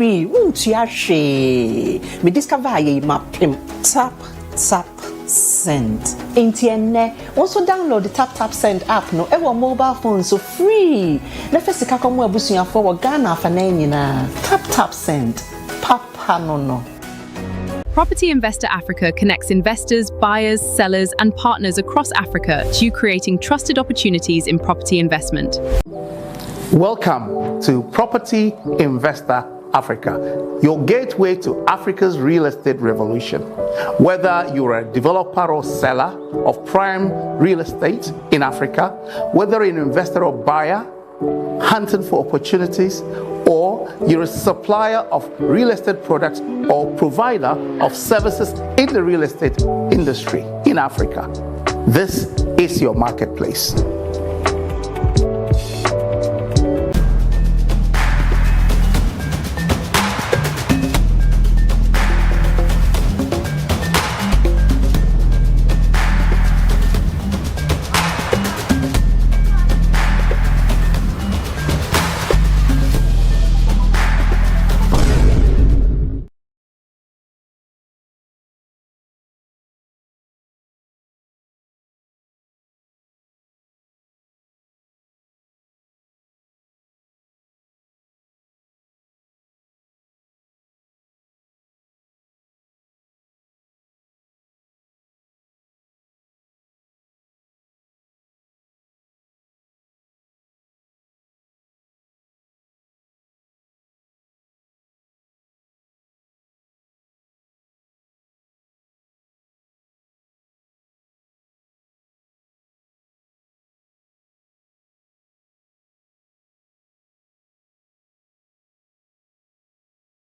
Me discover ye mapim tap send. Intienne also download the Taptap Send app no ever mobile phone so free. Na first ka komo abusuya for Ghana fa na nyina. Taptap Send. Papa no. Property Investor Africa connects investors, buyers, sellers, and partners across Africa to creating trusted opportunities in property investment. Welcome to Property Investor Africa, your gateway to Africa's real estate revolution. Whether you're a developer or seller of prime real estate in Africa, whether you're an investor or buyer hunting for opportunities, or you're a supplier of real estate products or provider of services in the real estate industry in Africa, this is your marketplace.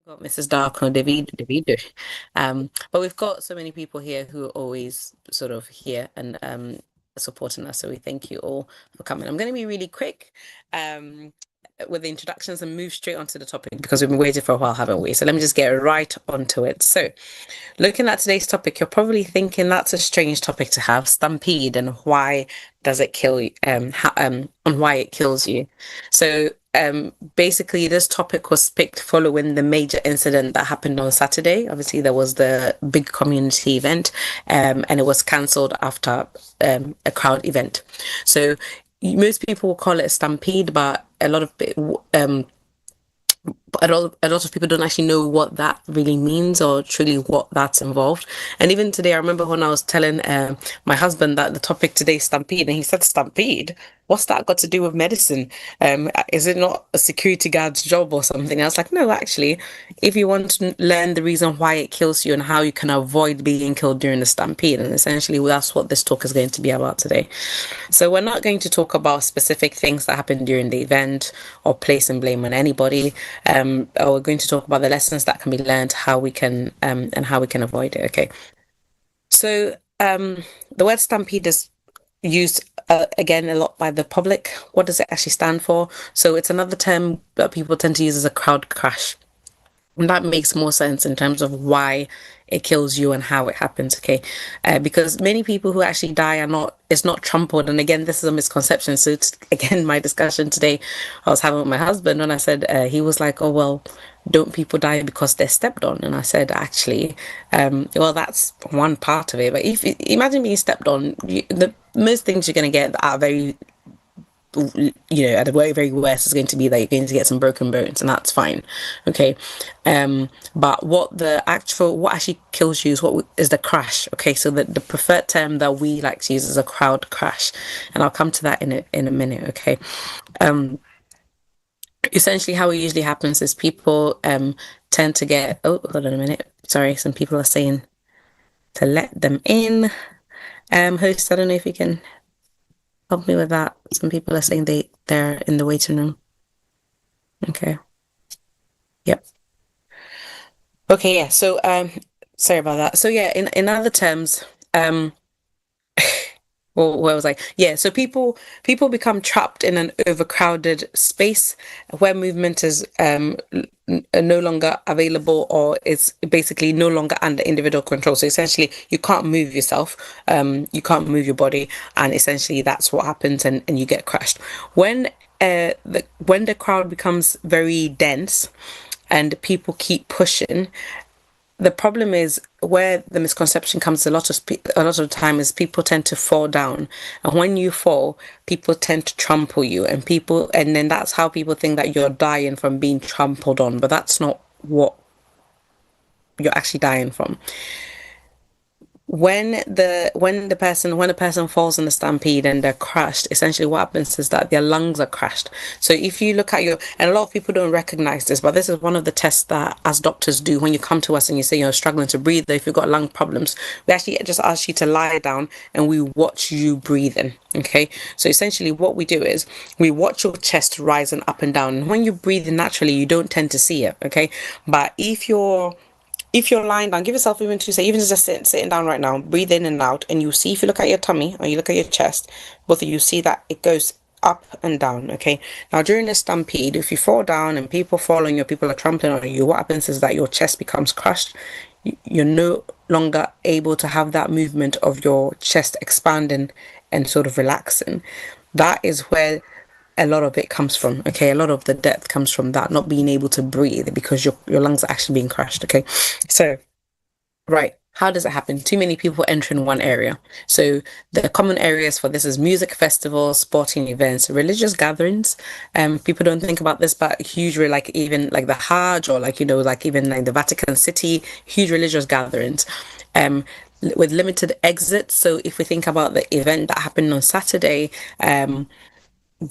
Got Mrs. Darko, David. But we've got so many people here who are always sort of here and supporting us. So we thank you all for coming. I'm going to be really quick with the introductions and move straight onto the topic because we've been waiting for a while, haven't we? So let me just get right onto it. So looking at today's topic, you're probably thinking that's a strange topic to have, Stampede, and why does it kill you, and why it kills you. So basically this topic was picked following the major incident that happened on Saturday. Obviously there was the big community event and it was cancelled after a crowd event. So most people will call it a stampede, but a lot of people don't actually know what that really means or truly what that's involved. And even today, I remember when I was telling my husband that the topic today is stampede, and he said, "Stampede? What's that got to do with medicine? Is it not a security guard's job or something?" I was like, no, actually, if you want to learn the reason why it kills you and how you can avoid being killed during the stampede, and essentially that's what this talk is going to be about today. So we're not going to talk about specific things that happened during the event or placing blame on anybody. We're going to talk about the lessons that can be learned, how we can and how we can avoid it. Okay. So the word stampede is used again a lot by the public. What does it actually stand for? So it's another term that people tend to use as a crowd crash. And that makes more sense in terms of why it kills you and how it happens, okay? Because many people who actually die it's not trampled. And again, this is a misconception. So it's, again, my discussion today I was having with my husband when I said, he was like, oh, well, don't people die because they're stepped on? And I said, actually, well, that's one part of it. But if imagine being stepped on, the most things you're going to get are very, at the very, very worst is going to be that you're going to get some broken bones, and that's fine, okay? But what actually kills you is the crash, okay? So the preferred term that we like to use is a crowd crash, and I'll come to that in a minute, okay? Essentially, how it usually happens is people tend to get. Oh, hold on a minute. Sorry, some people are saying to let them in. Host, I don't know if you can help me with that. Some people are saying they're in the waiting room. Okay. Yep. Okay, yeah. So sorry about that. So yeah, in other terms, well, where was I? Yeah, so people become trapped in an overcrowded space where movement is no longer available, or it's basically no longer under individual control. So essentially, you can't move yourself, you can't move your body, and essentially that's what happens, and you get crushed. When the crowd becomes very dense, and people keep pushing. The problem is where the misconception comes a lot of the time is people tend to fall down, and when you fall, people tend to trample you, and then that's how people think that you're dying from being trampled on, but that's not what you're actually dying from. When the person falls in the stampede and they're crushed, essentially what happens is that their lungs are crushed. So if you look at and a lot of people don't recognize this, but this is one of the tests that as doctors do when you come to us and you say you're struggling to breathe, or if you've got lung problems, we actually just ask you to lie down and we watch you breathing. Okay, so essentially what we do is we watch your chest rising up and down, and when you breathe naturally you don't tend to see it. Okay, but if you're lying down, give yourself even just sitting down right now, breathe in and out, and you see, if you look at your tummy or you look at your chest, both of you see that it goes up and down. Okay, now during the stampede, if you fall down and people fall on you, people are trampling on you, what happens is that your chest becomes crushed. You're no longer able to have that movement of your chest expanding and sort of relaxing. That is where a lot of it comes from. Okay, a lot of the death comes from that, not being able to breathe because your lungs are actually being crushed. Okay, so right, how does it happen? Too many people enter in one area. So the common areas for this is music festivals, sporting events, religious gatherings. People don't think about this, but huge, like even like the Hajj, or like like even like the Vatican City, huge religious gatherings. With limited exits. So if we think about the event that happened on Saturday,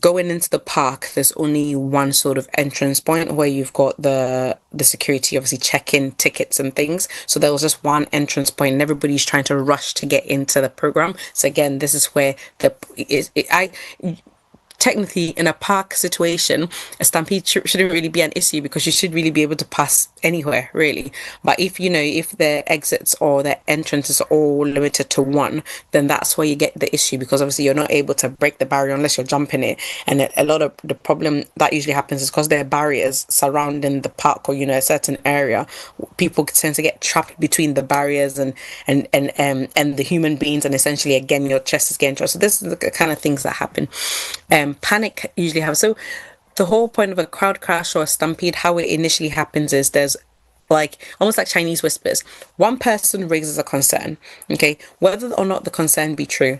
going into the park, there's only one sort of entrance point where you've got the security obviously checking tickets and things. So there was just one entrance point and everybody's trying to rush to get into the program. So again, this is where technically in a park situation, a stampede shouldn't really be an issue because you should really be able to pass anywhere really. But if the exits or the entrances are all limited to one, then that's where you get the issue, because obviously you're not able to break the barrier unless you're jumping it. And a lot of the problem that usually happens is because there are barriers surrounding the park or a certain area, people tend to get trapped between the barriers and the human beings, and essentially again your chest is getting trapped. So this is the kind of things that happen. Panic usually happens. So the whole point of a crowd crash or a stampede, how it initially happens is there's almost like Chinese whispers. One person raises a concern, okay, whether or not the concern be true.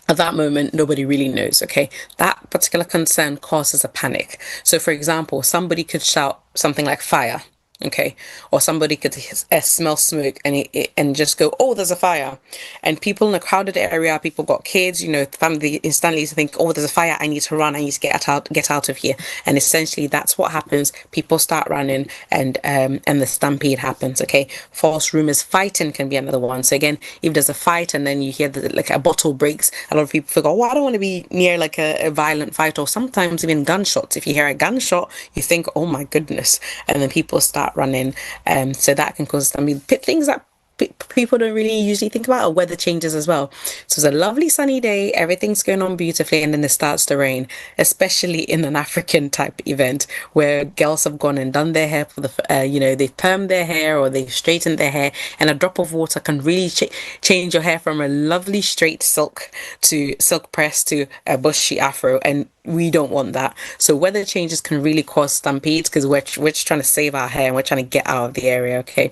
At that moment, nobody really knows, okay? That particular concern causes a panic. So, for example, somebody could shout something like fire, okay, or somebody could smell smoke and just go, oh, there's a fire. And people in a crowded area, people got kids, family instantly think, oh, there's a fire, I need to run, I need to get out of here. And essentially that's what happens. People start running and the stampede happens. Okay, false rumors, fighting can be another one. So again, if there's a fight and then you hear that a bottle breaks, a lot of people think, oh, I don't want to be near a violent fight, or sometimes even gunshots. If you hear a gunshot, you think, oh my goodness, and then people start running. So that can cause things that people don't really usually think about, or weather changes as well. So it's a lovely sunny day, everything's going on beautifully, and then it starts to rain, especially in an African type event where girls have gone and done their hair for they've permed their hair or they've straightened their hair, and a drop of water can really change your hair from a lovely straight silk press to a bushy afro, and we don't want that. So weather changes can really cause stampedes because we're just trying to save our hair and we're trying to get out of the area. Okay.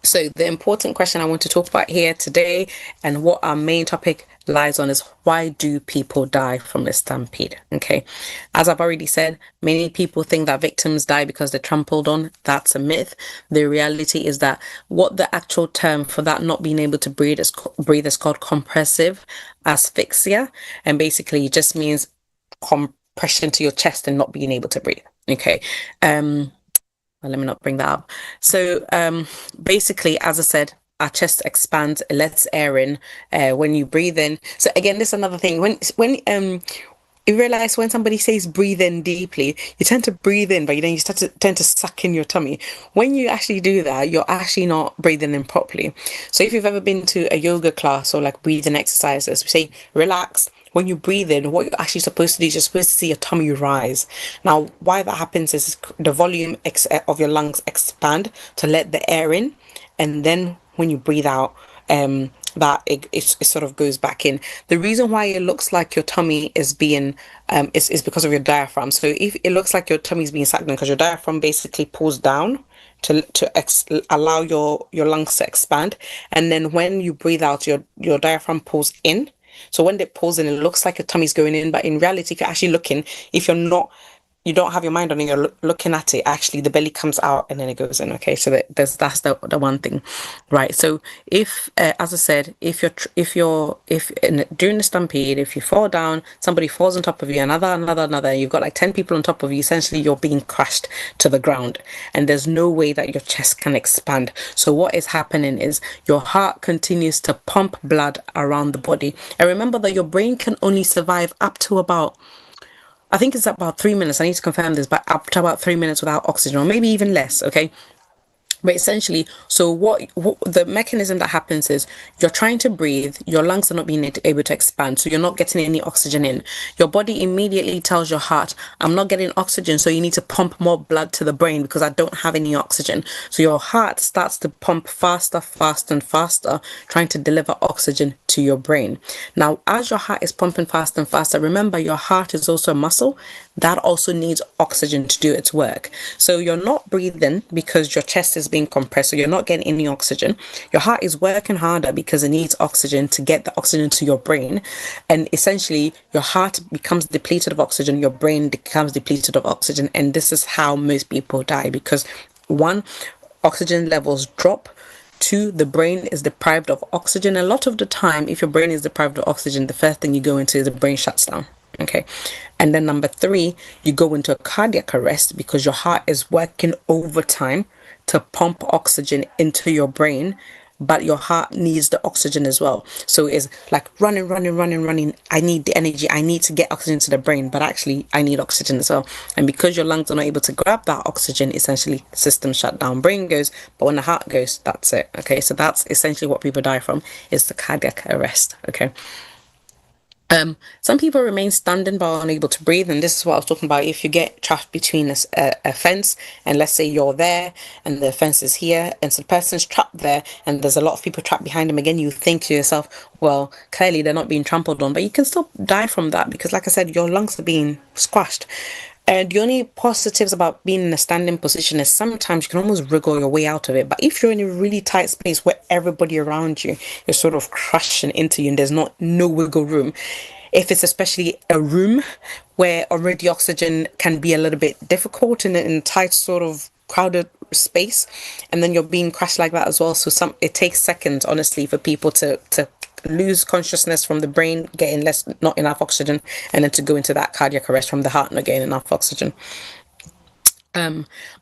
So the important question I want to talk about here today, and what our main topic lies on, is why do people die from a stampede? Okay, as I've already said, many people think that victims die because they're trampled on. That's a myth. The reality is that what the actual term for that not being able to breathe is called compressive asphyxia, and basically it just means compression to your chest and not being able to breathe. Okay. Let me not bring that up. So basically, as I said, our chest expands, it lets air in when you breathe in. So again, this is another thing. When you realize when somebody says breathe in deeply, you tend to breathe in, but you tend to suck in your tummy. When you actually do that, you're actually not breathing in properly. So if you've ever been to a yoga class or breathing exercises, we say relax. When you breathe in, what you're actually supposed to do is you're supposed to see your tummy rise. Now, why that happens is the volume of your lungs expand to let the air in, and then when you breathe out, that it sort of goes back in. The reason why it looks like your tummy is being is because of your diaphragm. So if it looks like your tummy is being sagged because your diaphragm basically pulls down to allow your lungs to expand, and then when you breathe out, your diaphragm pulls in. So when it pulls in, it looks like your tummy's going in, but in reality, if you're actually looking, if you're not, you don't have your mind on it, you're looking at it, actually the belly comes out and then it goes in. Okay, so that's the one thing, right? So if as I said, if during the stampede, if you fall down, somebody falls on top of you, another, you've got like 10 people on top of you, essentially you're being crushed to the ground, and there's no way that your chest can expand. So what is happening is your heart continues to pump blood around the body, and remember that your brain can only survive up to about, I think it's about 3 minutes. I need to confirm this, but up to about 3 minutes without oxygen, or maybe even less. Okay. But essentially, so what the mechanism that happens is you're trying to breathe, your lungs are not being able to expand, so you're not getting any oxygen in. Your body immediately tells your heart, I'm not getting oxygen, so you need to pump more blood to the brain because I don't have any oxygen. So your heart starts to pump faster, and faster, trying to deliver oxygen to your brain. Now, as your heart is pumping faster and faster, remember your heart is also a muscle that also needs oxygen to do its work. So you're not breathing because your chest is being compressed, so you're not getting any oxygen. Your heart is working harder because it needs oxygen to get the oxygen to your brain, and essentially your heart becomes depleted of oxygen, your brain becomes depleted of oxygen, and this is how most people die, because one, oxygen levels drop. Two, the brain is deprived of oxygen. A lot of the time, if your brain is deprived of oxygen, the first thing you go into is the brain shuts down. Okay. And then number three, you go into a cardiac arrest because your heart is working overtime to pump oxygen into your brain, but your heart needs the oxygen as well. So it's like running. I need the energy. I need to get oxygen to the brain, but actually I need oxygen as well. And because your lungs are not able to grab that oxygen, essentially system shut down, brain goes, but when the heart goes, that's it. Okay. So that's essentially what people die from, is the cardiac arrest. Okay. Some people remain standing but unable to breathe, and this is what I was talking about. If you get trapped between a fence, and let's say you're there and the fence is here, and so the person's trapped there and there's a lot of people trapped behind them, again, you think to yourself, well, clearly they're not being trampled on, but you can still die from that because, like I said, your lungs are being squashed. And the only positives about being in a standing position is sometimes you can almost wriggle your way out of it. But if you're in a really tight space where everybody around you is sort of crushing into you and there's no wiggle room, if it's especially a room where already oxygen can be a little bit difficult in a tight sort of crowded space, and then you're being crushed like that as well. So it takes seconds, honestly, for people to lose consciousness from the brain getting not enough oxygen, and then to go into that cardiac arrest from the heart not getting enough oxygen.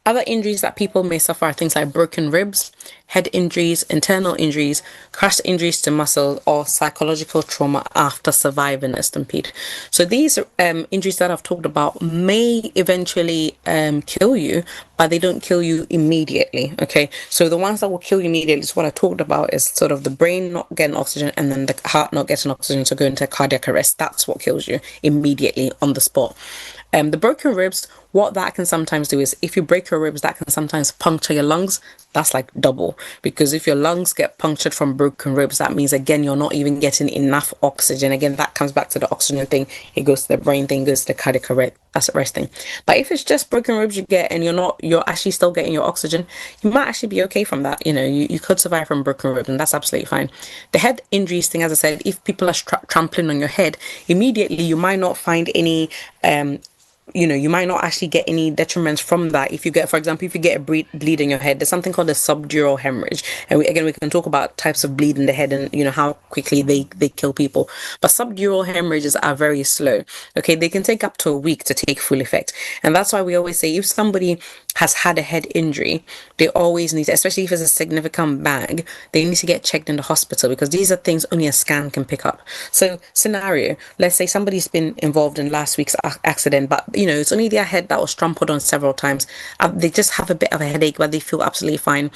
Other injuries that people may suffer are things like broken ribs, head injuries, internal injuries, crush injuries to muscle, or psychological trauma after surviving a stampede. So these injuries that I've talked about may eventually kill you, but they don't kill you immediately. Okay, so the ones that will kill you immediately is what I talked about, is sort of the brain not getting oxygen and then the heart not getting oxygen, so going into cardiac arrest. That's what kills you immediately on the spot. The broken ribs, what that can sometimes do is, if you break your ribs, that can sometimes puncture your lungs. That's like double, because if your lungs get punctured from broken ribs, that means, again, you're not even getting enough oxygen. Again, that comes back to the oxygen thing. It goes to the brain thing, goes to the cardiac arrest thing. But if it's just broken ribs you get and you're actually still getting your oxygen, you might actually be okay from that. You know, you could survive from broken ribs, and that's absolutely fine. The head injuries thing, as I said, if people are trampling on your head, immediately you might not find any you might not actually get any detriments from that. If you get, for example, if you get a bleed in your head, there's something called a subdural hemorrhage, and we can talk about types of bleed in the head and how quickly they kill people. But subdural hemorrhages are very slow. Okay, they can take up to a week to take full effect, and that's why we always say, if somebody has had a head injury, they always need to, especially if it's a significant bang, they need to get checked in the hospital, because these are things only a scan can pick up. So scenario, let's say somebody's been involved in last week's accident, but it's only their head that was trampled on several times. They just have a bit of a headache, but they feel absolutely fine.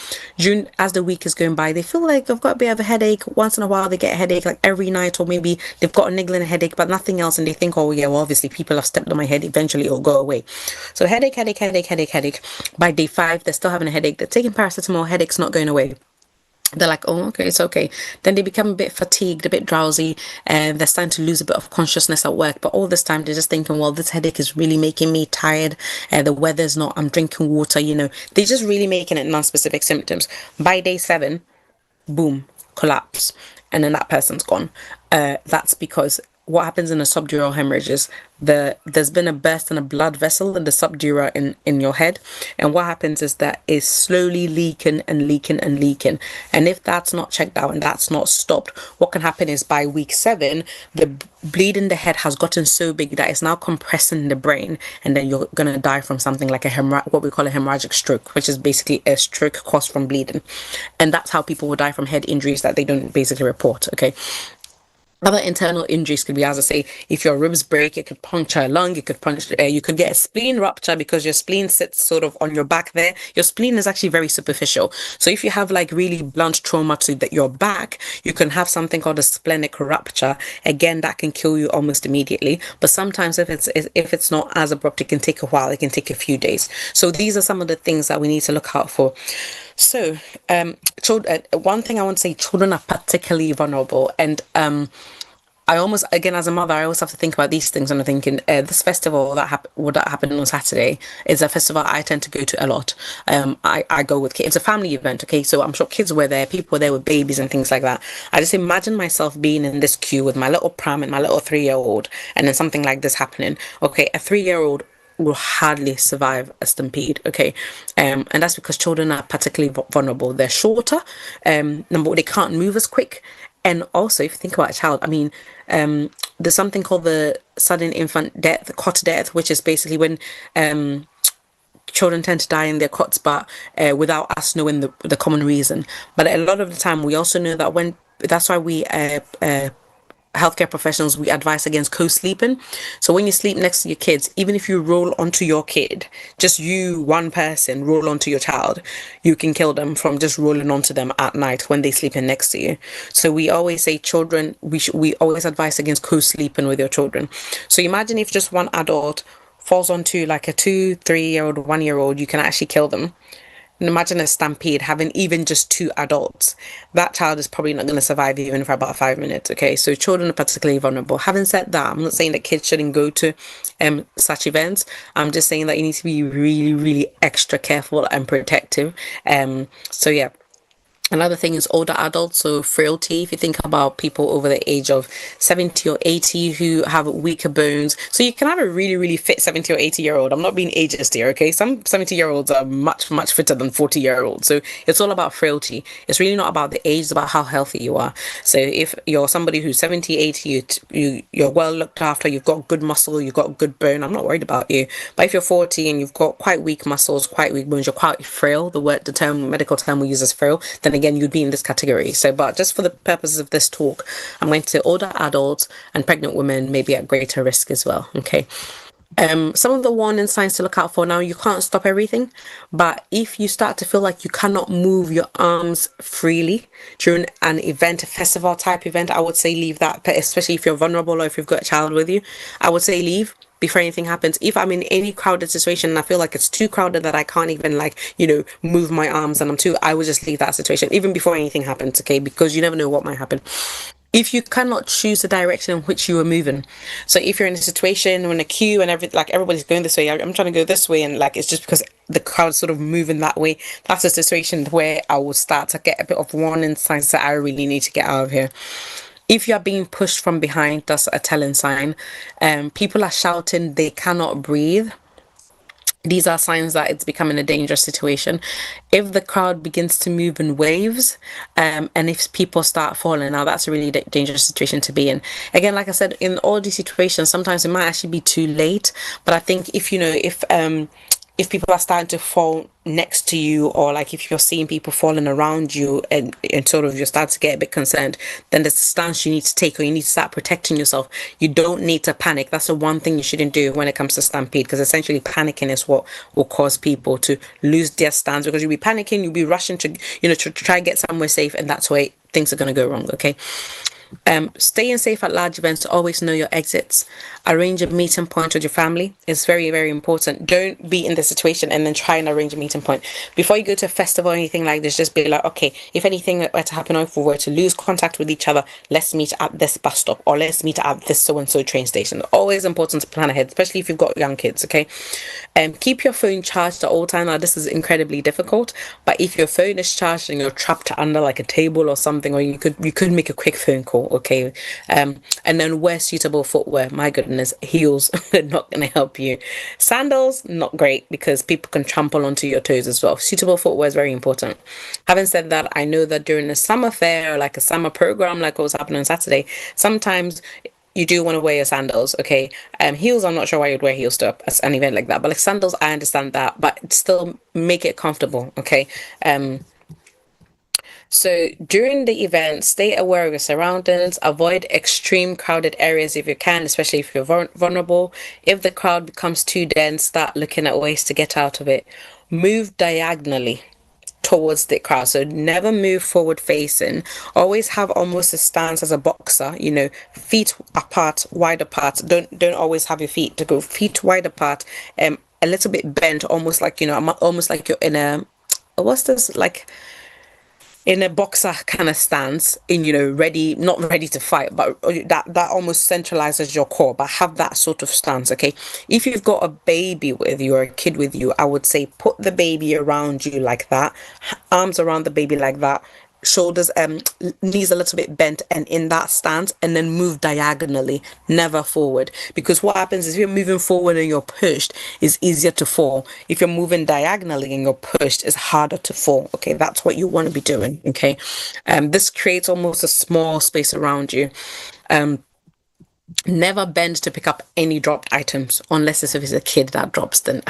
As the week is going by, they feel like they've got a bit of a headache. Once in a while they get a headache, like every night, or maybe they've got a niggling headache but nothing else, and they think, oh yeah, well, obviously people have stepped on my head, eventually it'll go away. So headache. By day 5 they're still having a headache, they're taking paracetamol, headache's not going away. they're like, oh, okay, it's okay. Then they become a bit fatigued, a bit drowsy, and they're starting to lose a bit of consciousness at work. But all this time, they're just thinking, well, this headache is really making me tired. The weather's not, I'm drinking water, they're just really making it non-specific symptoms. By day 7, boom, collapse, and then that person's gone. That's because what happens in a subdural hemorrhage is there's been a burst in a blood vessel in the subdura in your head, and what happens is that it's slowly leaking and leaking and leaking, and if that's not checked out and that's not stopped, what can happen is by week 7 the bleed in the head has gotten so big that it's now compressing the brain, and then you're gonna die from something like what we call a hemorrhagic stroke, which is basically a stroke caused from bleeding. And that's how people will die from head injuries that they don't basically report. Okay. Other internal injuries could be, as I say, if your ribs break, it could puncture a lung, you could get a spleen rupture because your spleen sits sort of on your back there. Your spleen is actually very superficial. So if you have like really blunt trauma to your back, you can have something called a splenic rupture. Again, that can kill you almost immediately. But sometimes if it's not as abrupt, it can take a while. It can take a few days. So these are some of the things that we need to look out for. So, children, one thing I want to say, children are particularly vulnerable, and I almost, again, as a mother, I always have to think about these things when I'm thinking, this festival that happened on Saturday is a festival I tend to go to a lot. I go with kids. It's a family event, okay? So I'm sure kids were there, people were there with babies and things like that. I just imagine myself being in this queue with my little pram and my little 3-year-old, and then something like this happening. Okay, a 3-year-old will hardly survive a stampede, okay? And that's because children are particularly vulnerable. They're shorter, number one, they can't move as quick. And also, if you think about a child, I mean, there's something called the sudden infant death, cot death, which is basically when children tend to die in their cots, but without us knowing the common reason. But a lot of the time, we also know that that's why we healthcare professionals, we advise against co-sleeping. So when you sleep next to your kids, even if you roll onto your kid, just you, one person, roll onto your child, you can kill them from just rolling onto them at night when they sleeping next to you. So we always say children, we always advise against co-sleeping with your children. So imagine if just one adult falls onto like a 2, 3-year-old, 1-year-old, you can actually kill them. And imagine a stampede having even just 2 adults. That child is probably not going to survive even for about 5 minutes, okay? So children are particularly vulnerable. Having said that, I'm not saying that kids shouldn't go to such events. I'm just saying that you need to be really, really extra careful and protective. So yeah. Another thing is older adults, so frailty. If you think about people over the age of 70 or 80 who have weaker bones, so you can have a really, really fit 70 or 80-year-old. I'm not being ageist here, okay? Some 70-year-olds are much, much fitter than 40-year-olds. So it's all about frailty. It's really not about the age, it's about how healthy you are. So if you're somebody who's 70, 80, you're well looked after, you've got good muscle, you've got good bone, I'm not worried about you. But if you're 40 and you've got quite weak muscles, quite weak bones, you're quite frail, the medical term we use is frail, then again, you'd be in this category. So, but just for the purposes of this talk, I'm going to say older adults and pregnant women may be at greater risk as well. Okay. Some of the warning signs to look out for now, you can't stop everything, but if you start to feel like you cannot move your arms freely during an event, a festival type event, I would say leave that, especially if you're vulnerable or if you've got a child with you, I would say leave before anything happens. If I'm in any crowded situation and I feel like it's too crowded that I can't even move my arms and I would just leave that situation even before anything happens, okay? Because you never know what might happen. If you cannot choose the direction in which you are moving, so if you're in a situation or in a queue and everybody's going this way, I'm trying to go this way, and it's just because the crowd's sort of moving that way, that's a situation where I will start to get a bit of warning signs that I really need to get out of here. If you're being pushed from behind, that's a telling sign. People are shouting, they cannot breathe. These are signs that it's becoming a dangerous situation. If the crowd begins to move in waves, and if people start falling, now that's a really dangerous situation to be in. Again, like I said, in all these situations, sometimes it might actually be too late. But I think if people are starting to fall next to you, or if you're seeing people falling around you and sort of you're starting to get a bit concerned, then there's a stance you need to take, or you need to start protecting yourself. You don't need to panic. That's the one thing you shouldn't do when it comes to stampede, because essentially panicking is what will cause people to lose their stance, because you'll be panicking, you'll be rushing to try and get somewhere safe, and that's where things are going to go wrong, okay? Staying safe at large events, always know your exits. Arrange a meeting point with your family. It's very, very important. Don't be in the situation and then try and arrange a meeting point. Before you go to a festival or anything like this, just be like, okay, if anything were to happen or if we were to lose contact with each other, let's meet at this bus stop or let's meet at this so-and-so train station. Always important to plan ahead, especially if you've got young kids, okay? Keep your phone charged at all times. Now, this is incredibly difficult, but if your phone is charged and you're trapped under like a table or something, or you could make a quick phone call, okay? And then wear suitable footwear. My goodness, heels are not going to help you. Sandals, not great because people can trample onto your toes as well. Suitable footwear is very important. Having said that, I know that during a summer fair or like a summer program like what was happening on Saturday, sometimes you do want to wear your sandals, okay? Heels, I'm not sure why you'd wear heels to an event like that, but like sandals, I understand that, but still make it comfortable, okay? So during the event, stay aware of your surroundings, avoid extreme crowded areas if you can, especially if you're vulnerable. If the crowd becomes too dense, start looking at ways to get out of it. Move diagonally towards the crowd, so never move forward facing. Always have almost a stance as a boxer, you know, feet apart, wide apart. Don't always have your feet to go feet wide apart, a little bit bent, almost like, you know, almost like you're in a, what's this, like in a boxer kind of stance, in, you know, ready, not ready to fight, but that almost centralizes your core, but have that sort of stance, okay? If you've got a baby with you or a kid with you, I would say put the baby around you like that, arms around the baby like that, shoulders, knees a little bit bent and in that stance, and then move diagonally, never forward. Because what happens is if you're moving forward and you're pushed, it's easier to fall. If you're moving diagonally and you're pushed, it's harder to fall. Okay, that's what you want to be doing. Okay, this creates almost a small space around you. Never bend to pick up any dropped items unless if it's a kid that drops, then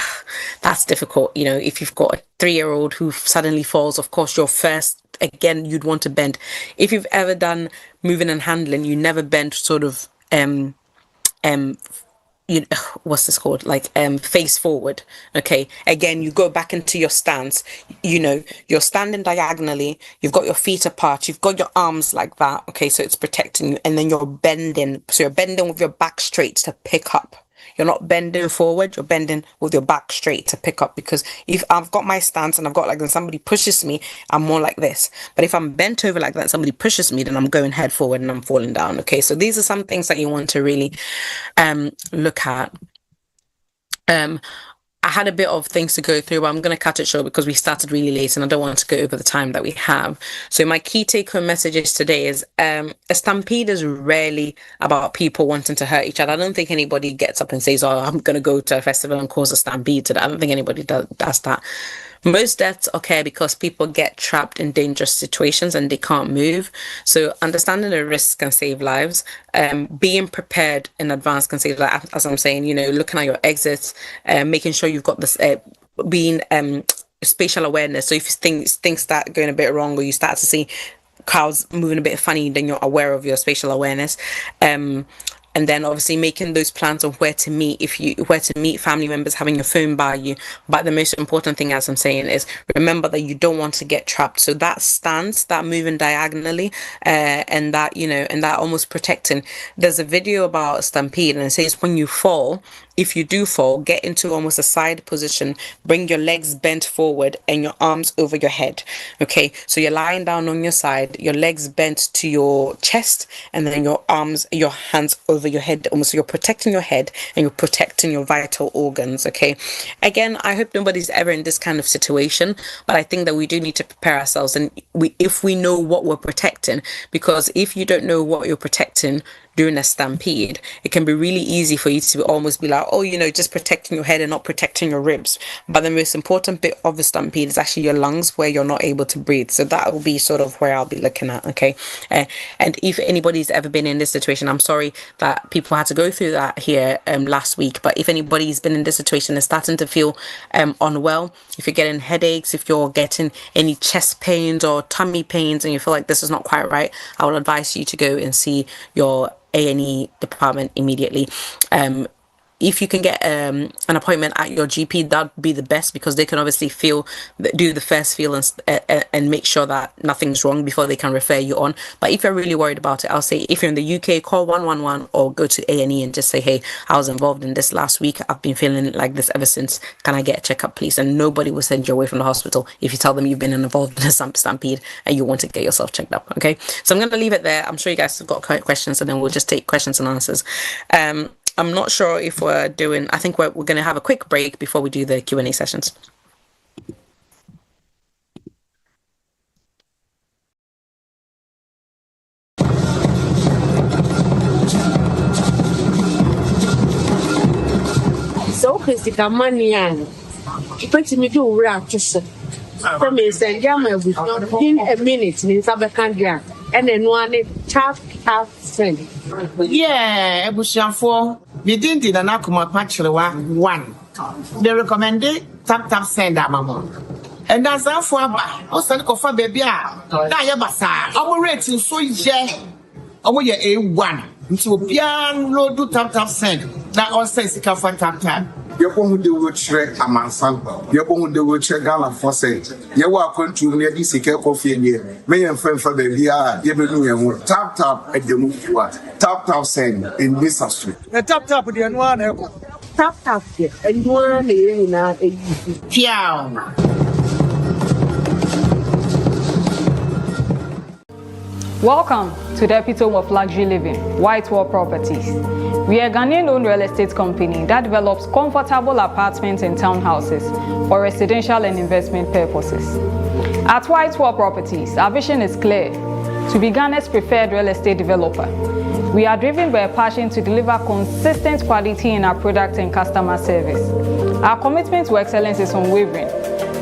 that's difficult. You know, if you've got a 3-year-old who suddenly falls, of course you're first, again, you'd want to bend. If you've ever done moving and handling, you never bend sort of you know, what's this called, like face forward, okay? Again, you go back into your stance, you know, you're standing diagonally, you've got your feet apart, you've got your arms like that, okay? So it's protecting you, and then you're bending, so you're bending with your back straight to pick up. You're not bending forward, you're bending with your back straight to pick up, because if I've got my stance and I've got like, when somebody pushes me, I'm more like this. But if I'm bent over like that and somebody pushes me, then I'm going head forward and I'm falling down, okay? So these are some things that you want to really look at. I had a bit of things to go through, but I'm going to cut it short because we started really late and I don't want to go over the time that we have. So my key take-home messages today is a stampede is rarely about people wanting to hurt each other. I don't think anybody gets up and says, oh, I'm going to go to a festival and cause a stampede today. I don't think anybody does that. Most deaths occur because people get trapped in dangerous situations and they can't move. So understanding the risks can save lives. Being prepared in advance can save lives. As I'm saying, you know, looking at your exits, making sure you've got this, being spatial awareness. So if things start going a bit wrong or you start to see crowds moving a bit funny, then you're aware of your spatial awareness. And then obviously making those plans of where to meet, where to meet family members, having your phone by you. But the most important thing, as I'm saying, is remember that you don't want to get trapped. So that stance, that moving diagonally, and that, you know, and that almost protecting. There's a video about Stampede and it says when you fall, if you do fall, get into almost a side position, bring your legs bent forward and your arms over your head. Okay, so you're lying down on your side, your legs bent to your chest, and then your arms, your hands over your head. Almost you're protecting your head and you're protecting your vital organs. Okay, again, I hope nobody's ever in this kind of situation, but I think that we do need to prepare ourselves, and if we know what we're protecting, because if you don't know what you're protecting during a stampede, it can be really easy for you to almost be like, oh, you know, just protecting your head and not protecting your ribs. But the most important bit of the stampede is actually your lungs, where you're not able to breathe. So that will be sort of where I'll be looking at, okay? And if anybody's ever been in this situation, I'm sorry that people had to go through that here last week, but if anybody's been in this situation and starting to feel unwell, if you're getting headaches, if you're getting any chest pains or tummy pains and you feel like this is not quite right, I will advise you to go and see your A&E department immediately. if you can get an appointment at your GP, that'd be the best, because they can obviously do the first feel and make sure that nothing's wrong before they can refer you on. But if you're really worried about it, I'll say if you're in the UK, call 111 or go to A&E and just say, hey, I was involved in this last week. I've been feeling like this ever since. Can I get a checkup, please? And nobody will send you away from the hospital if you tell them you've been involved in a stampede and you want to get yourself checked up. Okay, so I'm going to leave it there. I'm sure you guys have got questions, and then we'll just take questions and answers. I'm not sure if we're doing, I think we're going to have a quick break before we do the Q&A sessions. So, Christica Manian, put me to wrap to say, come in, send Jammer in a minute in Sabacandria, and then one Taptap Send. Yeah, Ebushanfo, we didn't an Akuma Pachua one. They recommended Taptap Send a mama. And that's our father, also for baby. Diabasa, our rating so yeah, our year A1. Into pian road do Taptap Send. That also is a Taptap. You won't do with Shrek a man, son. You won't do with Gala for sale. You walk to near this coffee here. May and friend for the VR, you will tap at the move to what? Taptap Send in this street. The Taptap with the one. Taptap, and one in a Piao. Welcome to the epitome of luxury living, Whitewall Properties. We are a Ghanaian-owned real estate company that develops comfortable apartments and townhouses for residential and investment purposes. At Whitewall Properties, our vision is clear: to be Ghana's preferred real estate developer. We are driven by a passion to deliver consistent quality in our product and customer service. Our commitment to excellence is unwavering,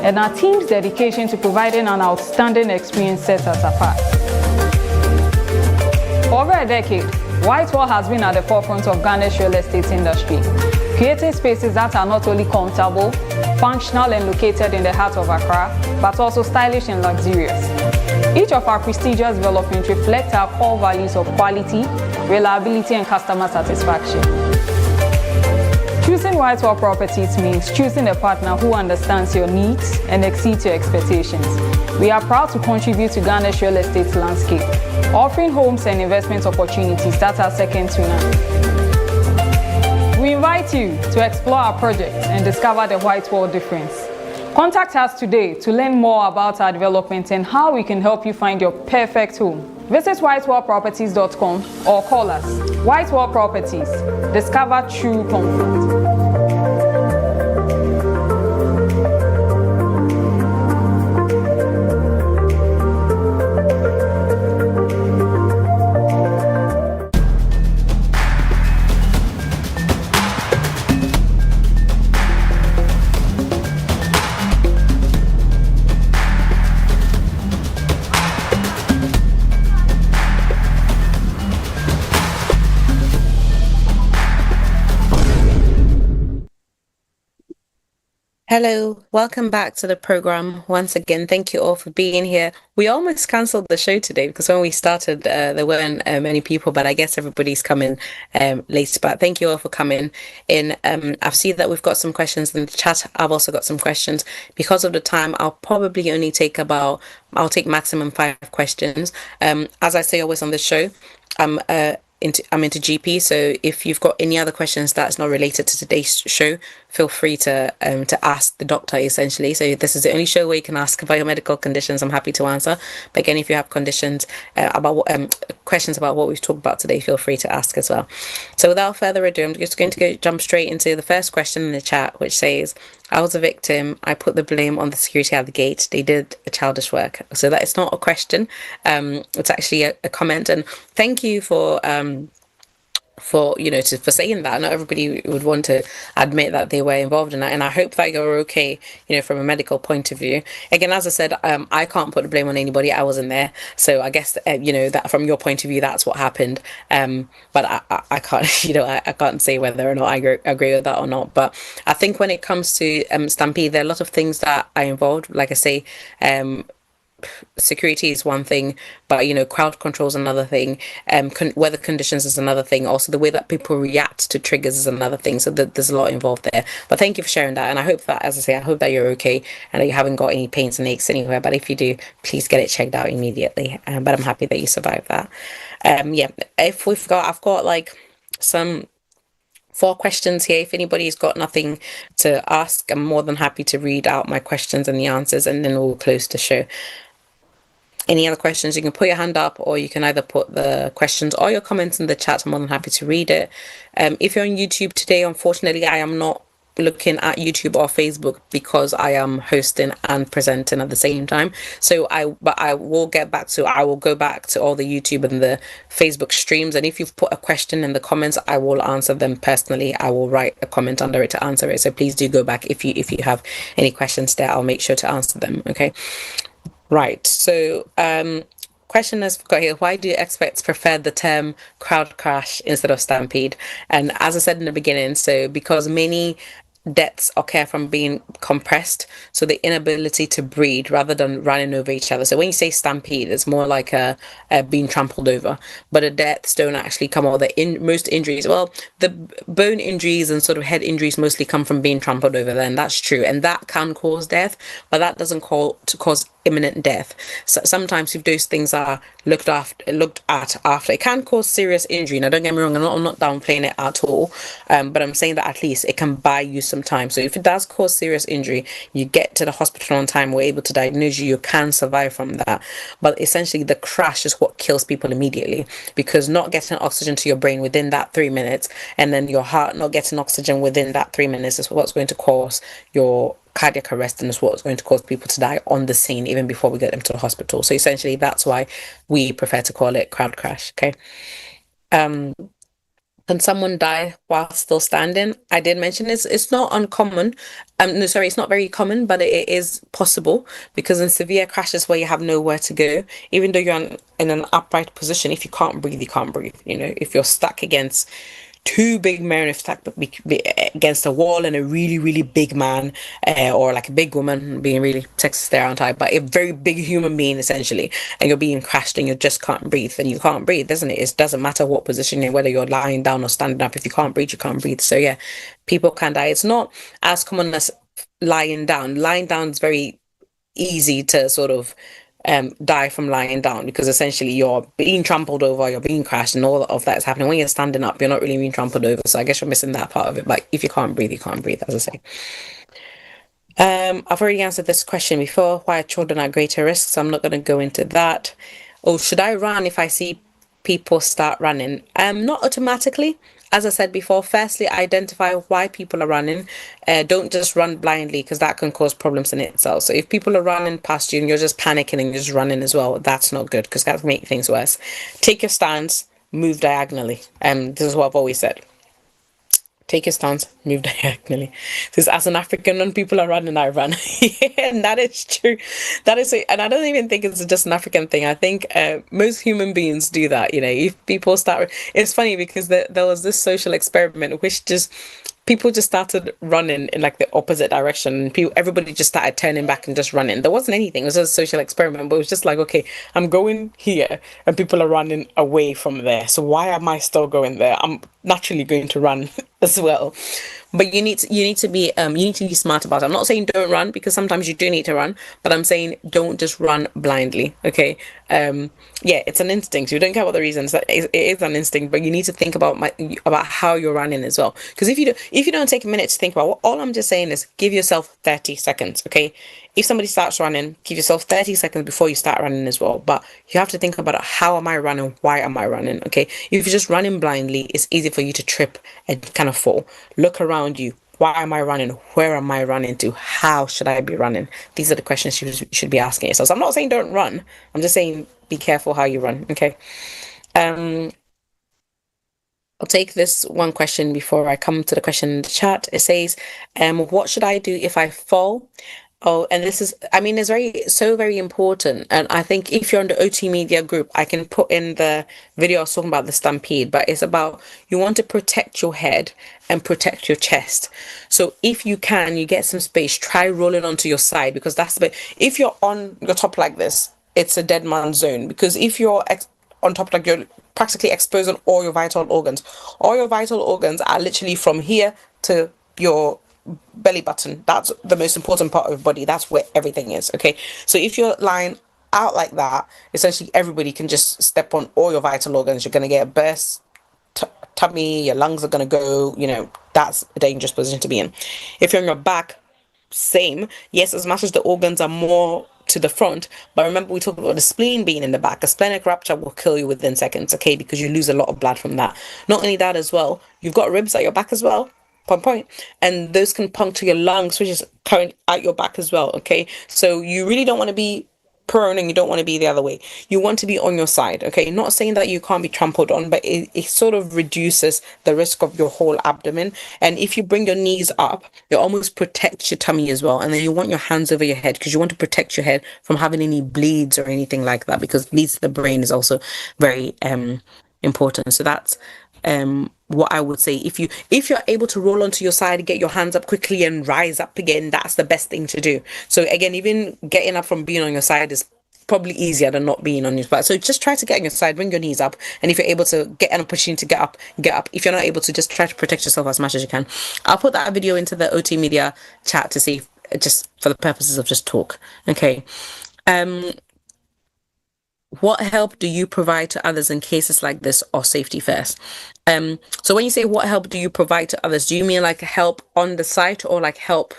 and our team's dedication to providing an outstanding experience sets us apart. For over a decade, Whitewall has been at the forefront of Ghana's real estate industry, creating spaces that are not only comfortable, functional and located in the heart of Accra, but also stylish and luxurious. Each of our prestigious developments reflects our core values of quality, reliability and customer satisfaction. Choosing Whitewall Properties means choosing a partner who understands your needs and exceeds your expectations. We are proud to contribute to Ghana's real estate landscape, offering homes and investment opportunities that are second to none. We invite you to explore our projects and discover the Whitewall difference. Contact us today to learn more about our development and how we can help you find your perfect home. Visit whitewallproperties.com or call us. Whitewall Properties. Discover true comfort. Hello, welcome back to the program. Once again, thank you all for being here. We almost cancelled the show today because when we started, there weren't many people, but I guess everybody's coming late. But thank you all for coming in. I've seen that we've got some questions in the chat. I've also got some questions. Because of the time, I'll probably only take maximum 5 questions. As I say always on the show, I'm into GP, so if you've got any other questions that's not related to today's show, feel free to ask the doctor essentially. So this is the only show where you can ask about your medical conditions. I'm happy to answer. But again, if you have conditions questions about what we've talked about today, feel free to ask as well. So without further ado, I'm just going to jump straight into the first question in the chat, which says, I was a victim. I put the blame on the security at the gate. They did a childish work. So that is not a question. It's actually a comment. And thank you for saying that. Not everybody would want to admit that they were involved in that, and I hope that you're okay, from a medical point of view. Again, as I said, I can't put the blame on anybody. I wasn't there, so I guess that from your point of view, that's what happened. But I can't, I can't say whether or not I agree with that or not. But I think when it comes to Stampede, there are a lot of things that are involved. Like I say, security is one thing, but crowd control is another thing. Weather conditions is another thing. Also, the way that people react to triggers is another thing. So there's a lot involved there. But thank you for sharing that, and I hope that, as I say, I hope that you're okay and that you haven't got any pains and aches anywhere. But if you do, please get it checked out immediately. But I'm happy that you survived that. Yeah. I've got like some 4 questions here. If anybody's got nothing to ask, I'm more than happy to read out my questions and the answers, and then we'll close the show. Any other questions, you can put your hand up, or you can either put the questions or your comments in the chat. I'm more than happy to read it. If you're on YouTube today, unfortunately, I am not looking at YouTube or Facebook because I am hosting and presenting at the same time. So I will go back to all the YouTube and the Facebook streams. And if you've put a question in the comments, I will answer them personally. I will write a comment under it to answer it. So please do go back if you have any questions there. I'll make sure to answer them. Okay. Right. So, question has got here: why do experts prefer the term crowd crash instead of stampede? And as I said in the beginning, so because many deaths occur from being compressed, so the inability to breathe rather than running over each other. So when you say stampede, it's more like a being trampled over, but the deaths don't actually come, or most injuries, well, the bone injuries and sort of head injuries mostly come from being trampled over. Then that's true, and that can cause death, but that doesn't cause imminent death. So sometimes if those things are looked at after, it can cause serious injury. Now don't get me wrong, I'm not downplaying it at all, but I'm saying that at least it can buy you some time. So if it does cause serious injury, you get to the hospital on time, we're able to diagnose you can survive from that. But essentially the crash is what kills people immediately, because not getting oxygen to your brain within that 3 minutes, and then your heart not getting oxygen within that 3 minutes, is what's going to cause your cardiac arrest, and is what's going to cause people to die on the scene even before we get them to the hospital. So essentially that's why we prefer to call it crowd crash. Okay. Can someone die while still standing? I did mention this. It's not uncommon. No, sorry, it's not very common, but it is possible, because in severe crashes where you have nowhere to go, even though you're in an upright position, if you can't breathe, you can't breathe. If you're stuck against 2 big men, if stuck against a wall, and a really, really big man, or like a big woman, being really sexist there, aren't I? But a very big human being, essentially, and you're being crashed and you just can't breathe, then you can't breathe, doesn't it? It doesn't matter what position you're, whether you're lying down or standing up. If you can't breathe, you can't breathe. So yeah, people can die. It's not as common as lying down. Lying down is very easy to sort of die from lying down, because essentially you're being trampled over, you're being crashed, and all of that is happening. When you're standing up, you're not really being trampled over. So I guess you're missing that part of it. But if you can't breathe, you can't breathe, as I say. I've already answered this question before. Why are children at greater risk? So I'm not going to go into that. Oh, should I run if I see people start running? Not automatically. As I said before, firstly, identify why people are running. Don't just run blindly, because that can cause problems in itself. So if people are running past you and you're just panicking and you're just running as well, that's not good, because that can make things worse. Take your stance, move diagonally. This is what I've always said. Take your stance, move diagonally. Because as an African, when people are running, I run. Yeah, and that is true. That is, and I don't even think it's just an African thing. I think most human beings do that. If people start, it's funny because there was this social experiment which just, people just started running in like the opposite direction. Everybody just started turning back and just running. There wasn't anything. It was just a social experiment, but it was just like, okay, I'm going here and people are running away from there. So why am I still going there? I'm naturally going to run as well. But you need to be smart about it. I'm not saying don't run, because sometimes you do need to run, but I'm saying don't just run blindly. Okay. Yeah, it's an instinct. You don't care what the reasons. It is an instinct, but you need to think about how you're running as well. Because if you don't take a minute to think about all I'm just saying is give yourself 30 seconds. Okay. If somebody starts running, give yourself 30 seconds before you start running as well. But you have to think about how am I running? Why am I running? Okay. If you're just running blindly, it's easy for you to trip and kind of fall. Look around you. Why am I running? Where am I running to? How should I be running? These are the questions you should be asking yourself. So I'm not saying don't run. I'm just saying be careful how you run. Okay. I'll take this one question before I come to the question in the chat. It says, what should I do if I fall? Oh, and this is, I mean, it's very important. And I think if you're on the OT media group, I can put in the video I was talking about the stampede, but it's about you want to protect your head and protect your chest. So if you can, you get some space, try rolling onto your side because that's the bit. If you're on your top like this, it's a dead man's zone because if you're on top like you're practically exposing all your vital organs. All your vital organs are literally from here to your belly button. That's the most important part of your body. That's where everything is. Okay, so if you're lying out like that, essentially everybody can just step on all your vital organs. You're going to get a burst tummy, your lungs are going to go, that's a dangerous position to be in. If you're on your back, same. Yes, as much as the organs are more to the front, but remember we talked about the spleen being in the back. A splenic rupture will kill you within seconds, okay, because you lose a lot of blood from that. Not only that as well, you've got ribs at your back as well, point, and those can puncture your lungs, which is current at your back as well, okay? So you really don't want to be prone and you don't want to be the other way. You want to be on your side, okay? Not saying that you can't be trampled on, but it sort of reduces the risk of your whole abdomen. And if you bring your knees up, it almost protects your tummy as well. And then you want your hands over your head because you want to protect your head from having any bleeds or anything like that, because bleeds to the brain is also very important. So that's what I would say. If you're able to roll onto your side, get your hands up quickly and rise up again, that's the best thing to do. So again, even getting up from being on your side is probably easier than not being on your side. So just try to get on your side, bring your knees up, and if you're able to get an opportunity to get up, get up. If you're not able to, just try to protect yourself as much as you can. I'll put that video into the OT media chat to see, just for the purposes of just talk. Okay. What help do you provide to others in cases like this, or safety first? So when you say what help do you provide to others, do you mean like help on the site or like help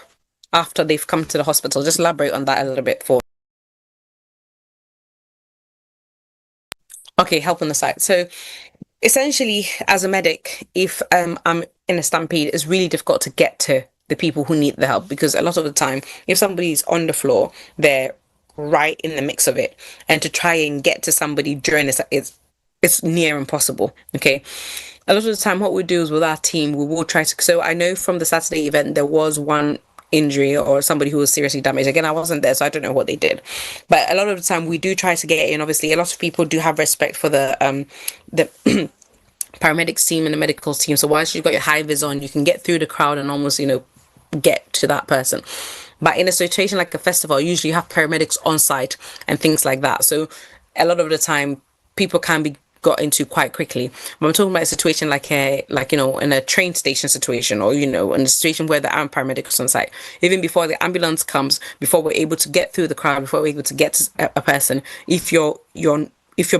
after they've come to the hospital? Just elaborate on that a little bit for. Okay, help on the site. So essentially, as a medic, if I'm in a stampede, it's really difficult to get to the people who need the help, because a lot of the time, if somebody's on the floor, they're right in the mix of it, and to try and get to somebody during this, it's near impossible. Okay, a lot of the time what we do is with our team, we will try to, so I know from the Saturday event there was one injury or somebody who was seriously damaged. Again, I wasn't there, so I don't know what they did, but a lot of the time we do try to get in. Obviously a lot of people do have respect for the paramedics team and the medical team, so once you've got your high vis on, you can get through the crowd and almost get to that person. But in a situation like a festival, usually you have paramedics on site and things like that. So a lot of the time, people can be got into quite quickly. But I'm talking about a situation like in a train station situation, or in a situation where there aren't paramedics on site. Even before the ambulance comes, before we're able to get through the crowd, before we're able to get to a person, if you're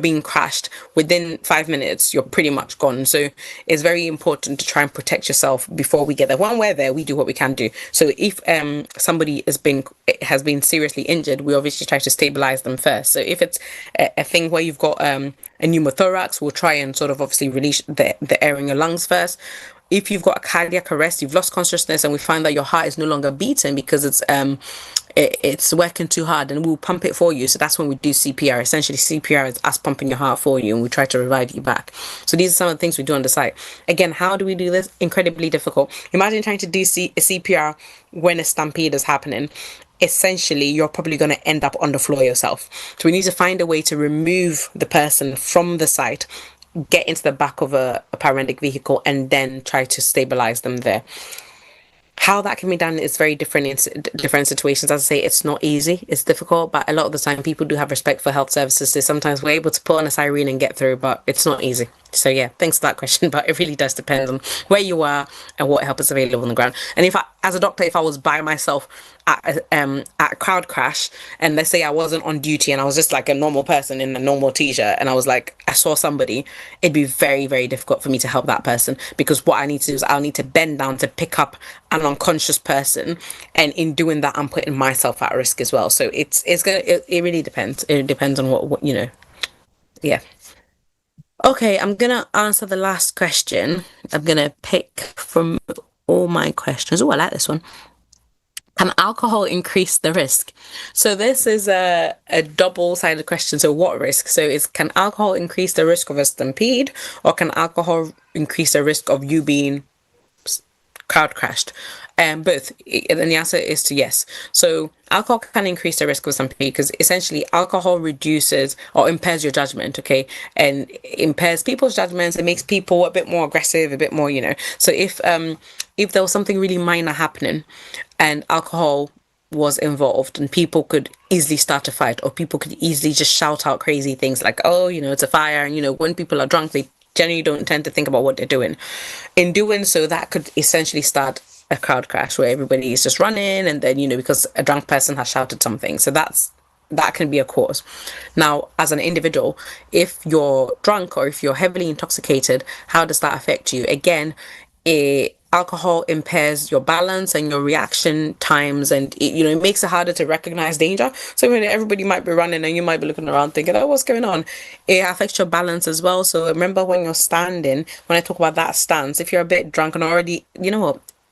being crashed, within 5 minutes, you're pretty much gone. So it's very important to try and protect yourself before we get there. When we're there, we do what we can do. So if somebody has been seriously injured, we obviously try to stabilize them first. So if it's a thing where you've got a pneumothorax, we'll try and sort of obviously release the air in your lungs first. If you've got a cardiac arrest, you've lost consciousness, and we find that your heart is no longer beating because it's working too hard, and we'll pump it for you. So that's when we do CPR. Essentially, CPR is us pumping your heart for you, and we try to revive you back. So these are some of the things we do on the site. Again, how do we do this? Incredibly difficult. Imagine trying to do a CPR when a stampede is happening. Essentially, you're probably going to end up on the floor yourself. So we need to find a way to remove the person from the site, get into the back of a paramedic vehicle, and then try to stabilize them there. How that can be done is very different in different situations. As I say, it's not easy, it's difficult, but a lot of the time people do have respect for health services, so sometimes we're able to put on a siren and get through, but it's not easy. So yeah, thanks for that question, but it really does depend on where you are and what help is available on the ground. And if I, as a doctor, if I was by myself at a crowd crash, and let's say I wasn't on duty and I was just like a normal person in a normal t-shirt, and I was like, I saw somebody, it'd be very, very difficult for me to help that person, because what I need to do is I'll need to bend down to pick up an unconscious person, and in doing that I'm putting myself at risk as well. So it really depends. It depends on what yeah. Okay, I'm gonna answer the last question. I'm gonna pick from all my questions. Oh, I like this one. Can alcohol increase the risk? So this is a double-sided question. So what risk? So can alcohol increase the risk of a stampede, or can alcohol increase the risk of you being crowd crashed? Both. And the answer is to yes. So alcohol can increase the risk of Stampede because essentially alcohol reduces or impairs your judgment, okay, and impairs people's judgments. It makes people a bit more aggressive, a bit more, So if there was something really minor happening, and alcohol was involved, and people could easily start a fight, or people could easily just shout out crazy things like, oh, it's a fire, and when people are drunk, they generally don't tend to think about what they're doing. In doing so, that could essentially start a crowd crash where everybody is just running, and then because a drunk person has shouted something. So that can be a cause. Now, as an individual, if you're drunk or if you're heavily intoxicated, how does that affect you? Again, alcohol impairs your balance and your reaction times, and it makes it harder to recognize danger. So when everybody might be running and you might be looking around thinking, oh, what's going on? It affects your balance as well. So remember, when you're standing, when I talk about that stance, if you're a bit drunk and already,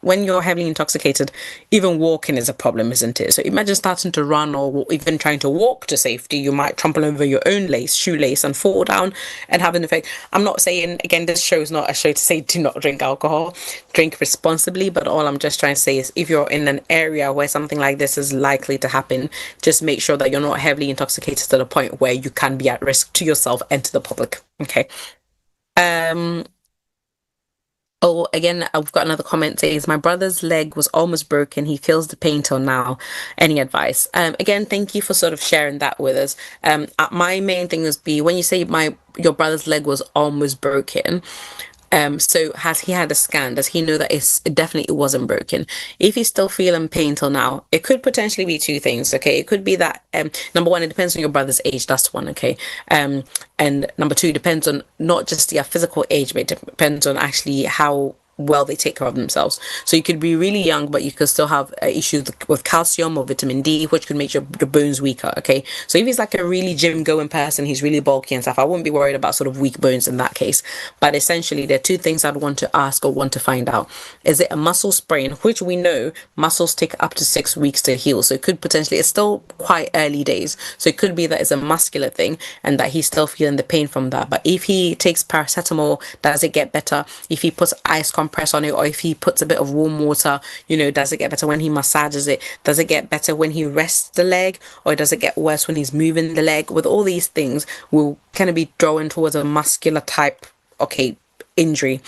when you're heavily intoxicated, even walking is a problem, isn't it? So imagine starting to run or even trying to walk to safety. You might trample over your own shoelace and fall down and have an effect. I'm not saying, again, this show is not a show to say do not drink alcohol, drink responsibly, but all I'm just trying to say is if you're in an area where something like this is likely to happen, just make sure that you're not heavily intoxicated to the point where you can be at risk to yourself and to the public. Okay. Oh, again, I've got another comment says, my brother's leg was almost broken. He feels the pain till now. Any advice? Again, thank you for sort of sharing that with us. My main thing was when you say your brother's leg was almost broken, so has he had a scan? Does he know that it definitely wasn't broken? If he's still feeling pain till now, it could potentially be two things, okay? It could be that, number one, it depends on your brother's age. That's one, okay? And number two, it depends on not just their physical age, but it depends on actually how well they take care of themselves. So you could be really young, but you could still have issues with calcium or vitamin D, which could make your bones weaker. Okay, so if he's like a really gym going person, he's really bulky and stuff, I wouldn't be worried about sort of weak bones in that case. But essentially, there are two things I'd want to ask or want to find out. Is it a muscle sprain, which we know muscles take up to 6 weeks to heal? So it could potentially, it's still quite early days, so it could be that it's a muscular thing and that he's still feeling the pain from that. But if he takes paracetamol, does it get better? If he puts ice compress on it, or if he puts a bit of warm water, does it get better when he massages it? Does it get better when he rests the leg, or does it get worse when he's moving the leg? With all these things, we'll kind of be drawing towards a muscular type injury.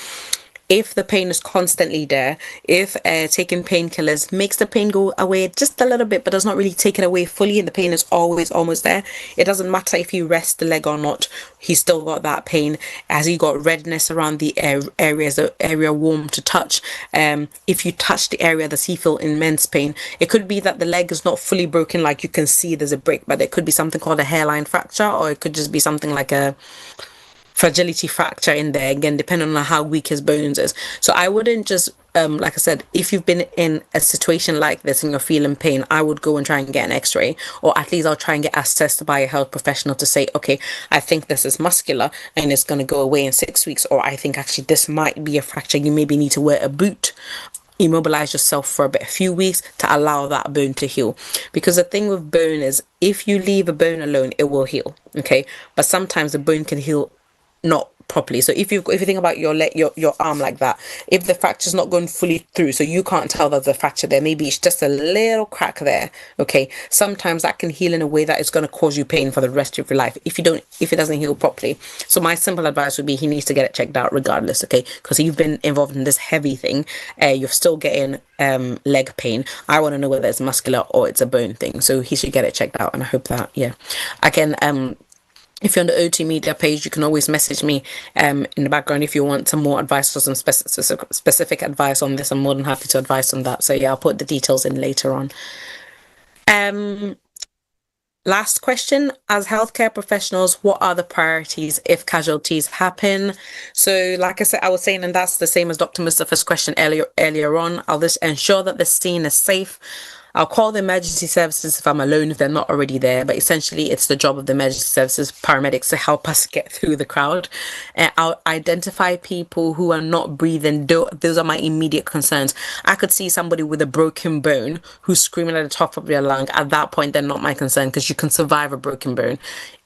If the pain is constantly there, if taking painkillers makes the pain go away just a little bit but does not really take it away fully, and the pain is always almost there, it doesn't matter if you rest the leg or not, he's still got that pain. Has he got redness around the area? Is the area warm to touch? If you touch the area, does he feel immense pain? It could be that the leg is not fully broken, like you can see there's a break, but it could be something called a hairline fracture, or it could just be something like a fragility fracture in there, again depending on how weak his bones is. So I wouldn't just like I said, if you've been in a situation like this and you're feeling pain, I would go and try and get an x-ray, or at least I'll try and get assessed by a health professional to say, okay, I think this is muscular and it's going to go away in 6 weeks, or I think actually this might be a fracture, you maybe need to wear a boot, immobilize yourself for a few weeks to allow that bone to heal. Because the thing with bone is, if you leave a bone alone, it will heal, okay? But sometimes the bone can heal not properly. So if you think about your leg, your arm like that, if the fracture's not going fully through, so you can't tell that the fracture there, maybe it's just a little crack there, okay, sometimes that can heal in a way that is going to cause you pain for the rest of your life if it doesn't heal properly. So my simple advice would be he needs to get it checked out regardless, okay? Because you've been involved in this heavy thing, you're still getting leg pain. I want to know whether it's muscular or it's a bone thing, so he should get it checked out. And I hope that, again, if you're on the OT Media page, you can always message me in the background if you want some more advice or some specific advice on this. I'm more than happy to advise on that. So I'll put the details in later on. Last question, as healthcare professionals, what are the priorities if casualties happen? So like I said, I was saying, and that's the same as Dr. Mustafa's question earlier on, I'll just ensure that the scene is safe. I'll call the emergency services if I'm alone, if they're not already there. But essentially, it's the job of the emergency services paramedics to help us get through the crowd. And I'll identify people who are not breathing. Those are my immediate concerns. I could see somebody with a broken bone who's screaming at the top of their lung. At that point, they're not my concern, because you can survive a broken bone.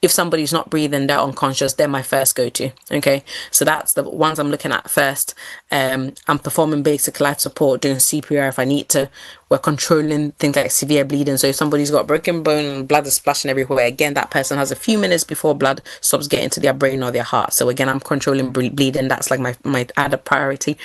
If somebody's not breathing, they're unconscious, they're my first go-to. Okay, so that's the ones I'm looking at first. I'm performing basic life support, doing CPR if I need to. We're controlling things like severe bleeding. So if somebody's got broken bone and blood is splashing everywhere, again, that person has a few minutes before blood stops getting to their brain or their heart. So again, I'm controlling bleeding. That's like my added priority.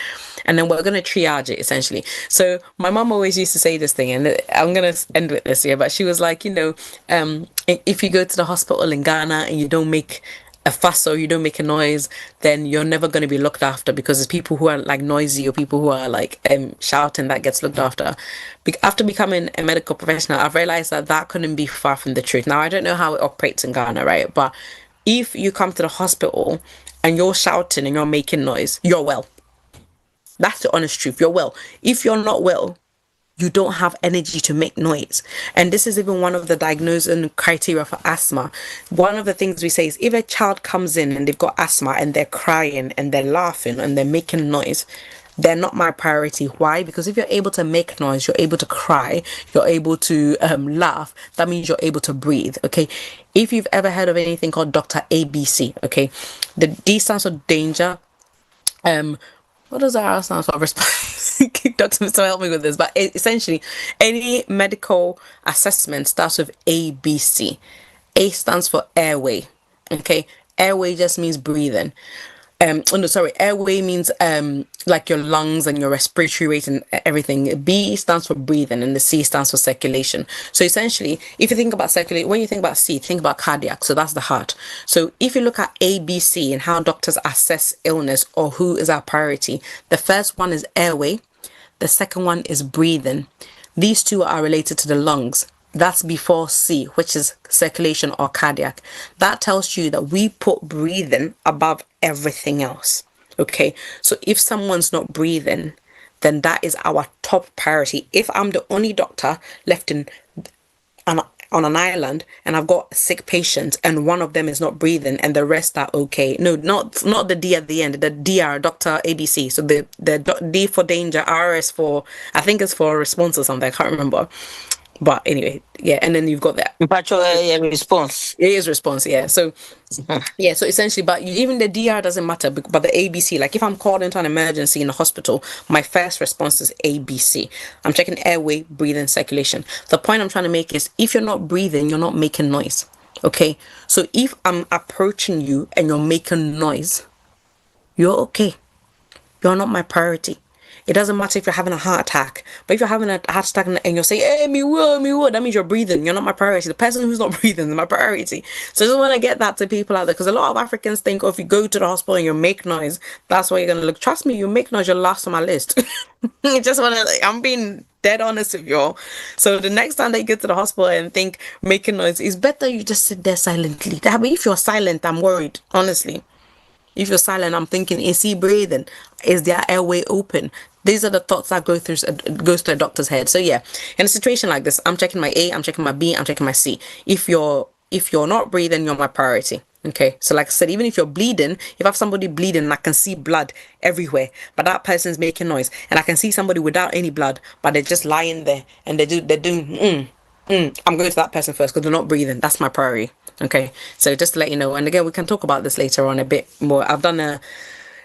And then we're going to triage it, essentially. So my mom always used to say this thing, and I'm going to end with this here, but she was like, if you go to the hospital in Ghana and you don't make a fuss or you don't make a noise, then you're never going to be looked after, because it's people who are like noisy or people who are like shouting that gets looked after. After becoming a medical professional, I've realized that couldn't be far from the truth. Now, I don't know how it operates in Ghana, right? But if you come to the hospital and you're shouting and you're making noise, you're well. That's the honest truth. You're well. If you're not well, you don't have energy to make noise. And this is even one of the diagnosing criteria for asthma. One of the things we say is, if a child comes in and they've got asthma and they're crying and they're laughing and they're making noise, they're not my priority. Why? Because if you're able to make noise, you're able to cry, you're able to laugh, that means you're able to breathe. Okay, if you've ever heard of anything called Dr. ABC, okay, the D stands for danger. What does R stand for? Doctor, Mr. help me with this. But essentially, any medical assessment starts with ABC. A stands for airway. Okay, airway just means breathing. Airway means like your lungs and your respiratory rate and everything. B stands for breathing, and the C stands for circulation. So essentially, if you think about circulation, when you think about C, think about cardiac. So that's the heart. So if you look at A, B, C and how doctors assess illness or who is our priority, the first one is airway. The second one is breathing. These two are related to the lungs. That's before C, which is circulation or cardiac. That tells you that we put breathing above everything else. Okay, so if someone's not breathing, then that is our top priority. If I'm the only doctor left on an island and I've got sick patients and one of them is not breathing and the rest are okay. No, not the D at the end, the DR, Dr. ABC. So the D for danger, R is for, I think it's for response or something, I can't remember. But anyway, yeah, and then you've got that. Response. It is response, yeah. So, yeah, so essentially, but even the DR doesn't matter, but the ABC, like if I'm called into an emergency in a hospital, my first response is ABC. I'm checking airway, breathing, circulation. The point I'm trying to make is, if you're not breathing, you're not making noise, okay? So if I'm approaching you and you're making noise, you're okay. You're not my priority. It doesn't matter if you're having a heart attack, but if you're having a heart attack and you're saying, hey, me will, that means you're breathing. You're not my priority. The person who's not breathing is my priority. So I just want to get that to people out there, because a lot of Africans think, oh, if you go to the hospital and you make noise, that's why you're going to look. Trust me, you make noise, you're last on my list. I just want to, I'm being dead honest with y'all. So the next time they go to the hospital and think making noise, it's better you just sit there silently. I mean, if you're silent, I'm worried, honestly. If you're silent, I'm thinking, is he breathing? Is their airway open? These are the thoughts that goes to a doctor's head. So yeah, in a situation like this, I'm checking my A, I'm checking my B, I'm checking my C. If you're not breathing, you're my priority. Okay, so like I said, even if you're bleeding, if I have somebody bleeding and I can see blood everywhere, but that person's making noise, and I can see somebody without any blood, but they're just lying there and they're doing I'm going to that person first because they're not breathing. That's my priority. Okay, so just to let you know, and again, we can talk about this later on a bit more. I've done a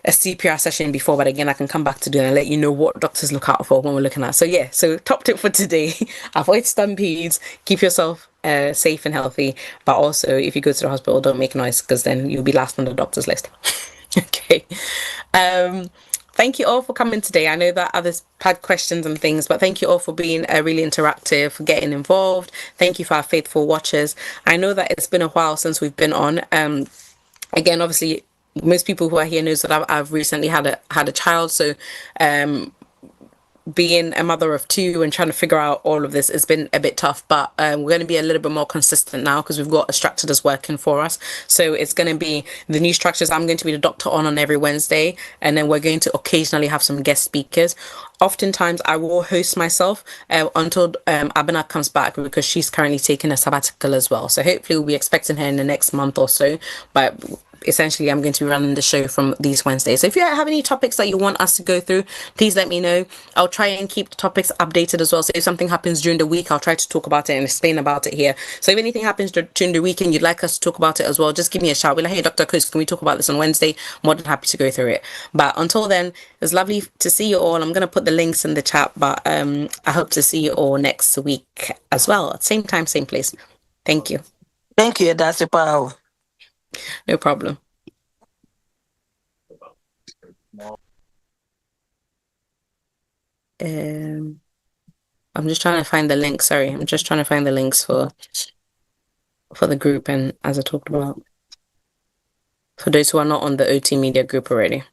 CPR session before, but again, I can come back to do it and let you know what doctors look out for when we're looking at. So yeah, so top tip for today: avoid stampedes, keep yourself safe and healthy, but also if you go to the hospital, don't make noise, because then you'll be last on the doctor's list. Okay. Thank you all for coming today. I know that others had questions and things, but thank you all for being really interactive, for getting involved. Thank you for our faithful watchers. I know that it's been a while since we've been on. Again, obviously, most people who are here knows that I've recently had a child, so being a mother of two and trying to figure out all of this has been a bit tough, but we're going to be a little bit more consistent now because we've got a structure that's working for us. So it's going to be the new structures. I'm going to be the doctor on every Wednesday, and then we're going to occasionally have some guest speakers. Oftentimes I will host myself until Abena comes back, because she's currently taking a sabbatical as well. So hopefully we'll be expecting her in the next month or so, but essentially I'm going to be running the show from these Wednesdays. So if you have any topics that you want us to go through, please let me know. I'll try and keep the topics updated as well. So if something happens during the week, I'll try to talk about it and explain about it here. So if anything happens during the week and you'd like us to talk about it as well, just give me a shout. Be like, hey, Dr. Akosua, can we talk about this on Wednesday? I'm more than happy to go through it. But until then, it's lovely to see you all. I'm going to put the links in the chat, but I hope to see you all next week as well. Same time, same place. Thank you. Thank you, that's it, pal. No problem. I'm just trying to find the link. Sorry, I'm just trying to find the links for the group, and as I talked about, for those who are not on the OT Media group already.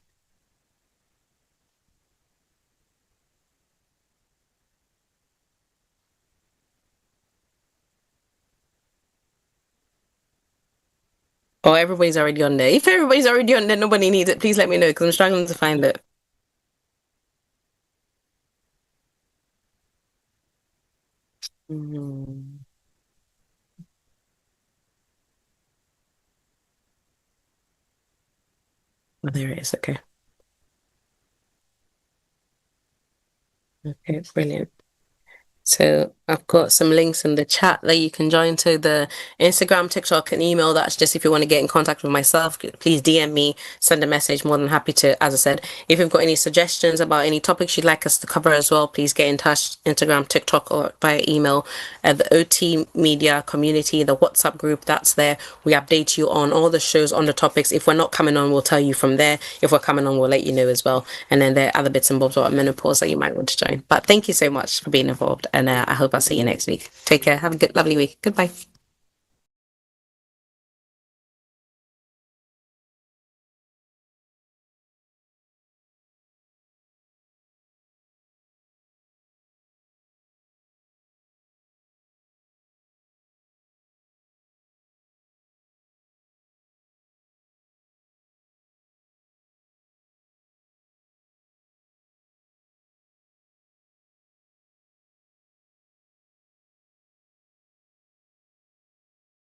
Oh, everybody's already on there. If everybody's already on there, nobody needs it. Please let me know, because I'm struggling to find it. Oh, there it is. Okay. Okay, brilliant. So I've got some links in the chat that you can join to the Instagram, TikTok, and email. That's just if you want to get in contact with myself, please DM me, send a message. More than happy to, as I said. If you've got any suggestions about any topics you'd like us to cover as well, please get in touch, Instagram, TikTok, or via email. The OT Media community, the WhatsApp group, that's there. We update you on all the shows, on the topics. If we're not coming on, we'll tell you from there. If we're coming on, we'll let you know as well. And then there are other bits and bobs about menopause that you might want to join. But thank you so much for being involved. And I hope I'll see you next week. Take care. Have a good, lovely week. Goodbye.